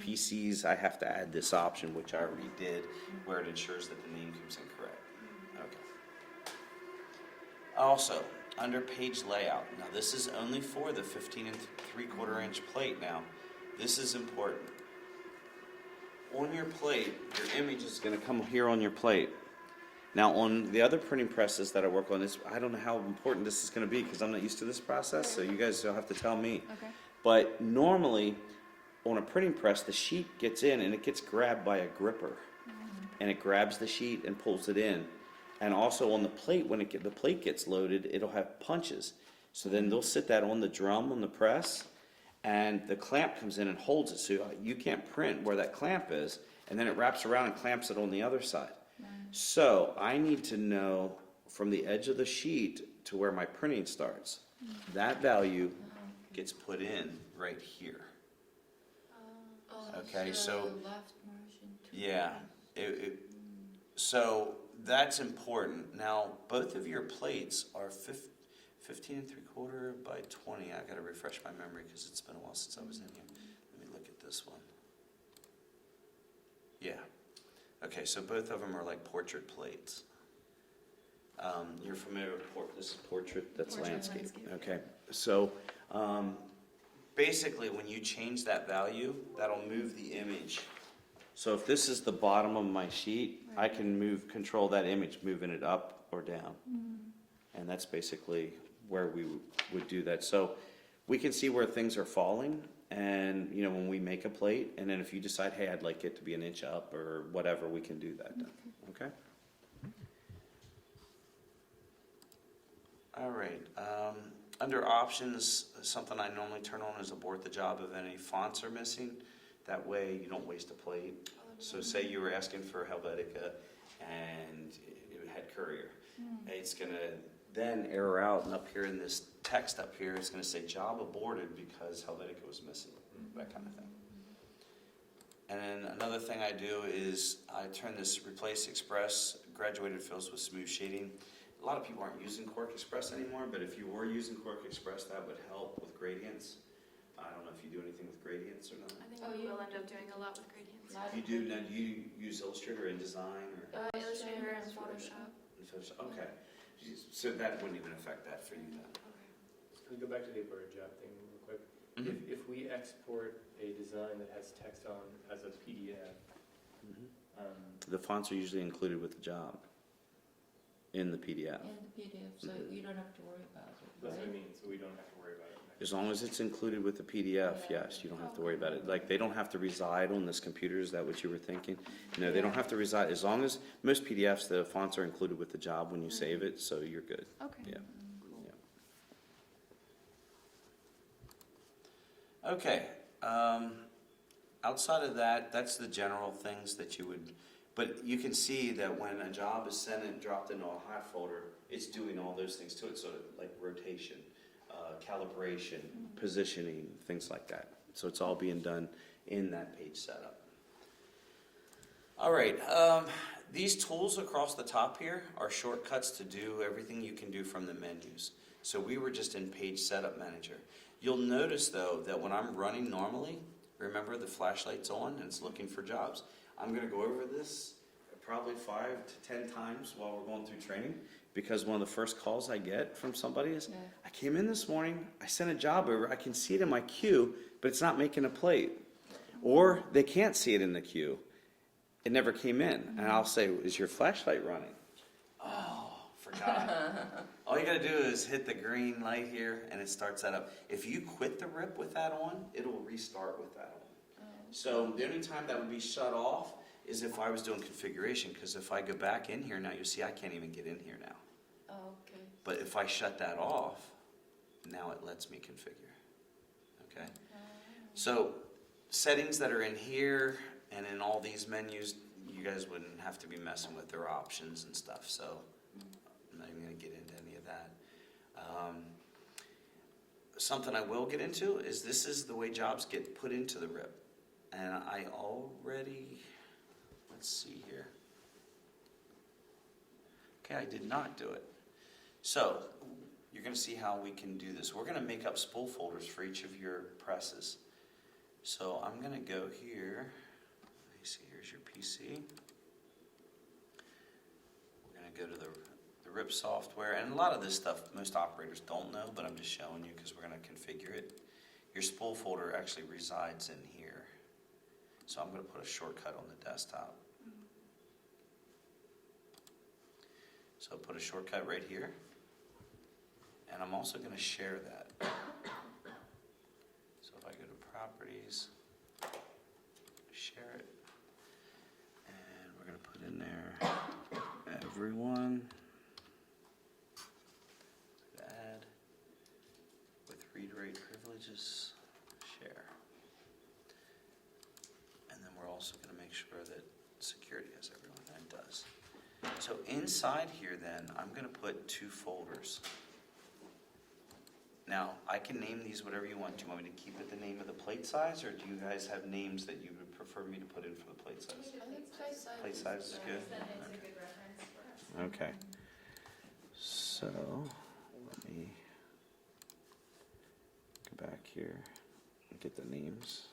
PCs, I have to add this option, which I already did, where it ensures that the name comes in correct. Okay. Also, under page layout, now this is only for the 15 and 3/4 inch plate now. This is important. On your plate, your image is going to come here on your plate. Now on the other printing presses that I work on, I don't know how important this is going to be because I'm not used to this process, so you guys will have to tell me. Okay. But normally, on a printing press, the sheet gets in and it gets grabbed by a gripper. And it grabs the sheet and pulls it in. And also on the plate, when the plate gets loaded, it'll have punches. So then they'll sit that on the drum on the press, and the clamp comes in and holds it. So you can't print where that clamp is, and then it wraps around and clamps it on the other side. So I need to know from the edge of the sheet to where my printing starts. That value gets put in right here. Okay, so left margin to yeah, so that's important. Now, both of your plates are 15 and 3/4 by 20. I gotta refresh my memory because it's been a while since I was in here. Let me look at this one. Yeah. Okay, so both of them are like portrait plates. You're familiar with this is portrait, that's Portrait landscape. landscape. Okay, so basically when you change that value, that'll move the image. So if this is the bottom of my sheet, I can control that image, moving it up or down. And that's basically where we would do that. So we can see where things are falling, and when we make a plate, and then if you decide, hey, I'd like it to be an inch up or whatever, we can do that. Okay? All right. Under options, something I normally turn on is abort the job if any fonts are missing. That way you don't waste a plate. So say you were asking for Helvetica and it had Courier. It's going to then error out, and up here in this text up here, it's going to say job aborted because Helvetica was missing, that kind of thing. And then another thing I do is I turn this Replace Express graduated fills with smooth shading. A lot of people aren't using Cork Express anymore, but if you were using Cork Express, that would help with gradients. I don't know if you do anything with gradients or not. I think we will end up doing a lot with gradients. You do now? Do you use Illustrator, InDesign, or Illustrator and Photoshop. Okay, so that wouldn't even affect that for you then. Can we go back to the abort job thing real quick? If we export a design that has text on as a PDF, The fonts are usually included with the job in the PDF. in the PDF, so you don't have to worry about it, that's what I right? mean, so we don't have to worry about it. As long as it's included with the PDF, yes, you don't have to worry about it. Like, they don't have to reside on this computer, is that what you were thinking? No, they don't have to reside, as long as, most PDFs, the fonts are included with the job when you save it, so you're good. Okay. Yeah. Okay, outside of that, that's the general things that you would, but you can see that when a job is sent and dropped into a hot folder, it's doing all those things to it, so like rotation, calibration, positioning, things like that. So it's all being done in that page setup. All right, these tools across the top here are shortcuts to do everything you can do from the menus. So we were just in Page Setup Manager. You'll notice though that when I'm running normally, remember the flashlight's on and it's looking for jobs. I'm going to go over this probably 5 to 10 times while we're going through training, because one of the first calls I get from somebody is, I came in this morning, I sent a job over, I can see it in my queue, but it's not making a plate. Or they can't see it in the queue. It never came in. And I'll say, is your flashlight running? Oh, forgot. All you gotta do is hit the green light here and it starts that up. If you quit the rip with that on, it'll restart with that on. So the only time that would be shut off is if I was doing configuration, because if I go back in here now, you'll see I can't even get in here now. Okay. But if I shut that off, now it lets me configure. Okay? So settings that are in here and in all these menus, you guys wouldn't have to be messing with their options and stuff. So I'm not even going to get into any of that. Something I will get into is this is the way jobs get put into the RIP. And I already, let's see here. Okay, I did not do it. So you're going to see how we can do this. We're going to make up spool folders for each of your presses. So I'm gonna go here. Let me see, here's your PC. We're gonna go to the RIP software, and a lot of this stuff most operators don't know, but I'm just showing you because we're gonna configure it. Your spool folder actually resides in here. So I'm gonna put a shortcut on the desktop. So I'll put a shortcut right here. And I'm also gonna share that. So if I go to properties, share it, and we're gonna put in there everyone, add, with read-write privileges, share. And then we're also gonna make sure that security has everyone, and it does. So inside here then, I'm gonna put 2 folders. Now, I can name these whatever you want. Do you want me to keep it the name of the plate size, or do you guys have names that you would prefer me to put in for the plate size? I think Plate size is good? That is a good reference for us. Okay. So, let me go back here and get the names.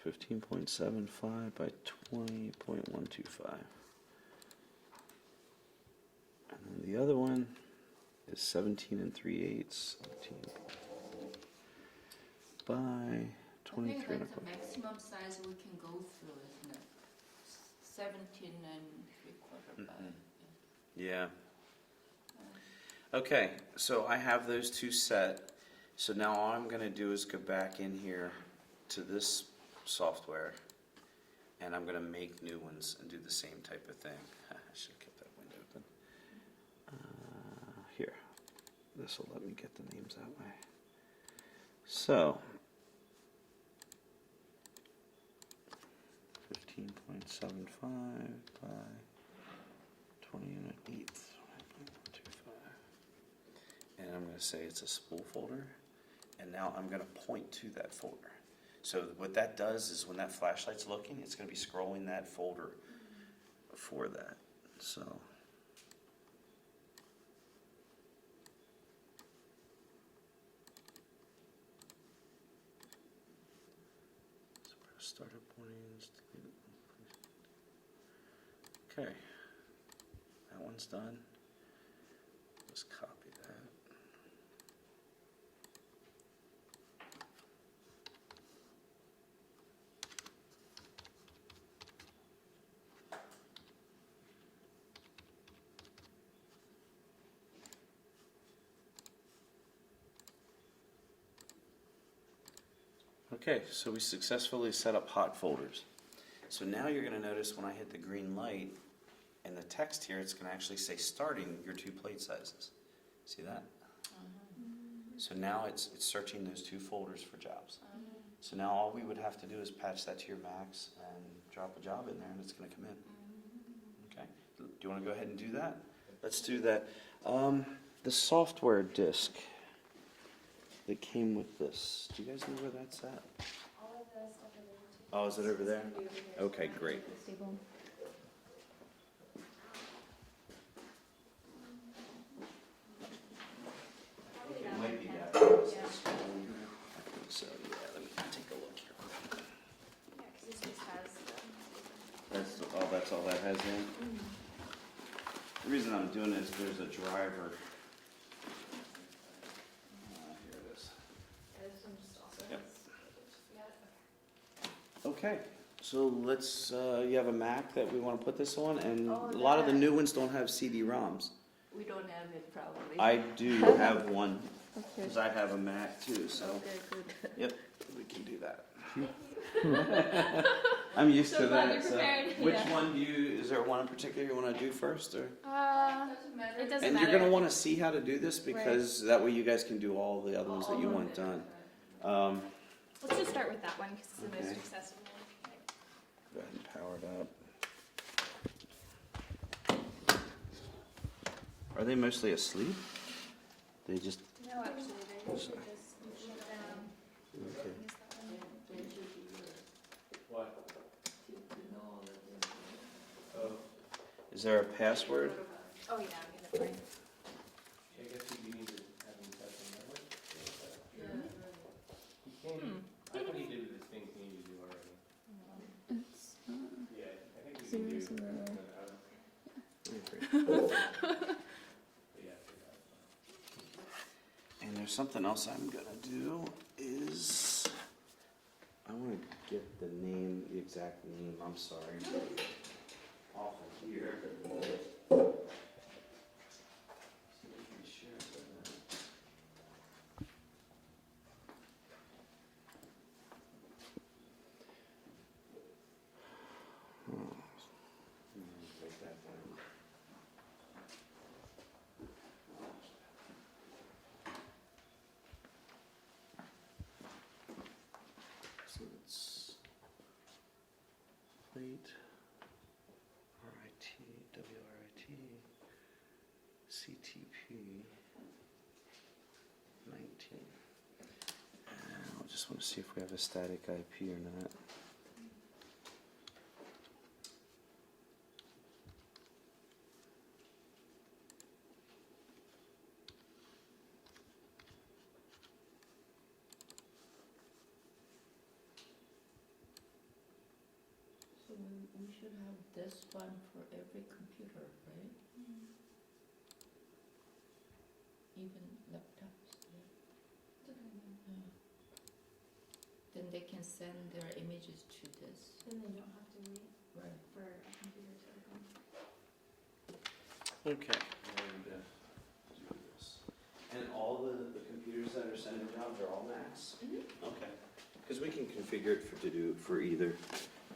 $15.75 by 20.125. And then the other one is 17 3/8 by 23 I think and a that's the quarter. maximum size we can go through, isn't it? 17 and 3/4 by. Yeah. Okay, so I have those 2 set. So now all I'm going to do is go back in here to this software, and I'm going to make new ones and do the same type of thing. I should have kept that window open. Here, this will let me get the names that way. So, 15.75 by 20 and an eighth, 1.125. And I'm going to say it's a spool folder, and now I'm going to point to that folder. So what that does is when that flashlight's looking, it's going to be scrolling that folder for that. So startup warnings. Okay, that one's done. Let's copy that. Okay, so we successfully set up hot folders. So now you're going to notice when I hit the green light and the text here, it's going to actually say starting your 2 plate sizes. See that? So now it's searching those 2 folders for jobs. So now all we would have to do is patch that to your max and drop a job in there, and it's going to come in. Okay? Do you want to go ahead and do that? Let's do that. The software disk that came with this. Do you guys know where that's at? All of the stuff over there too. Oh, is it over there? It's gonna be over here. Okay, great. Stable. Probably It not. might be Yeah. that. Yeah. So, yeah, let me take a look here. Yeah, 'cause this just has the. That's all that has in. The reason I'm doing it is there's a driver. Here it is. Yeah, this one just also Yep. has. Yeah. Okay, so let's, you have a Mac that we want to put this on, and Oh, a lot of the that. new ones don't have CD-ROMs. We don't have it probably. I do have one, Okay. because I have a Mac too, so, Okay, good. yep, we can do that. I'm used So to glad that. you're So, prepared. which Yeah. one is there one in particular you want to do first, or? Doesn't matter. It doesn't And matter. you're going to want to see how to do this, because that way you guys can do all the other ones that you want done. Let's just start with that one because it's the Okay. most accessible. Go ahead and power it up. Are they mostly asleep? They just, No, actually, they should just shut down. okay. Use that one. They should be good What? to know all of this. Oh, Is there a password? Oh yeah, I'm gonna print. you. So the- Yeah. And there's something else I'm gonna do is, I wanna get the name, the exact name, I'm sorry. Off of here. Take that down. So it's plate, RIT, WRIT, CTP, 19. And I just want to see if we have a static IP or not. So we should have this one for every computer, right? Even laptops, yeah. Then they can send their images to this, Then they don't have to wait right? for a computer to come. Okay. Do this. And all the computers that are sending jobs are all Macs? Okay. Because we can configure it to do for either.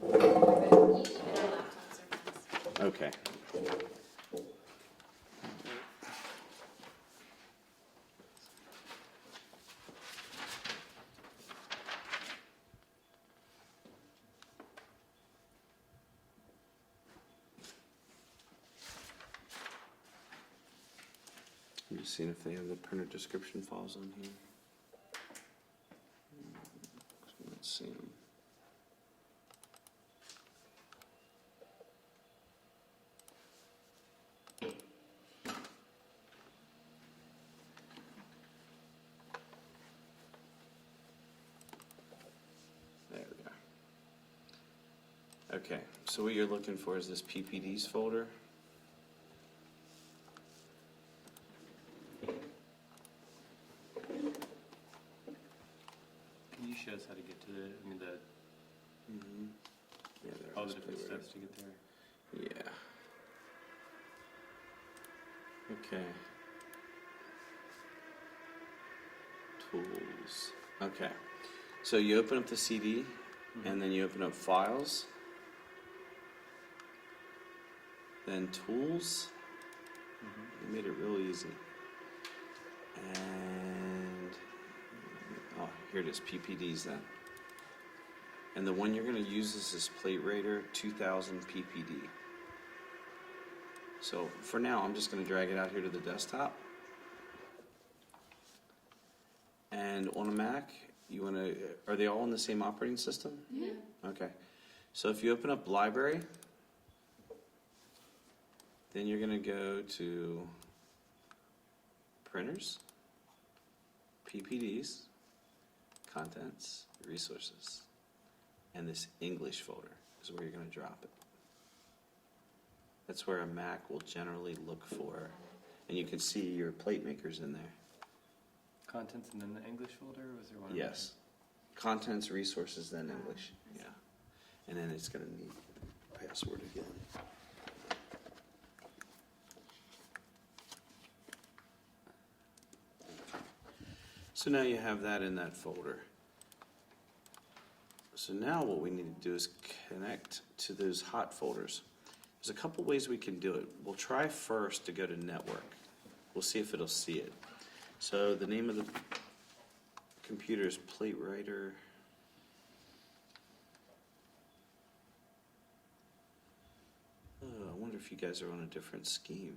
Even our laptops are fast. Okay. I'm just seeing if they have the printer description files on here. I'm not seeing them. There we are. Okay, so what you're looking for is this PPDs folder. Can you show us how to get to the Mm-hmm. Yeah, there all is the different playwright. steps to get there? Yeah. Okay. Tools. Okay. So you open up the CD, and then you open up Files, then Tools. They made it real easy. And oh, here it is, PPDs then. And the one you're going to use is this PlateWriter 2000 PPD. So for now, I'm just going to drag it out here to the desktop. And on a Mac, you want to, are they all in the same operating system? Yeah. Okay. So if you open up Library, then you're going to go to Printers, PPDs, Contents, Resources. And this English folder is where you're going to drop it. That's where a Mac will generally look for. And you can see your plate makers in there. Contents and then the English folder? Was there one? Yes. Contents, resources, then English. Yeah. And then it's going to need password again. So now you have that in that folder. So now what we need to do is connect to those hot folders. There's a couple ways we can do it. We'll try first to go to network. We'll see if it'll see it. So the name of the computer is PlateWriter. Oh, I wonder if you guys are on a different scheme.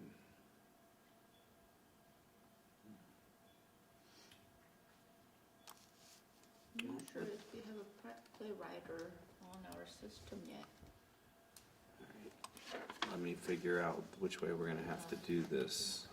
I'm not sure if we have a PlateWriter on our system yet. Let me figure out which way we're going to have to do this.